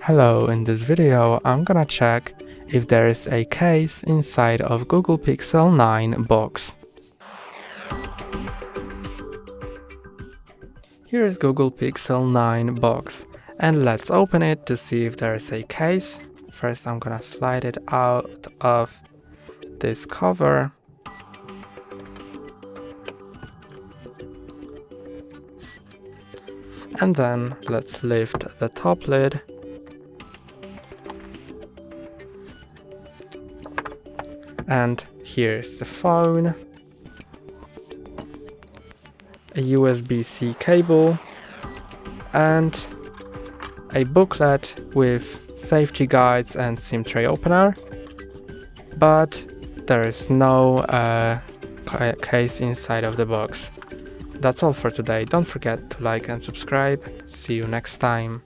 Hello, in this video I'm gonna check if there is a case inside of Google Pixel 9 box. Here is Google Pixel 9 box and let's open it to see if there is a case. First I'm gonna slide it out of this cover. And then let's lift the top lid. And here's the phone, a USB-C cable, and a booklet with safety guides and SIM tray opener, but there is no case inside of the box. That's all for today. Don't forget to like and subscribe. See you next time.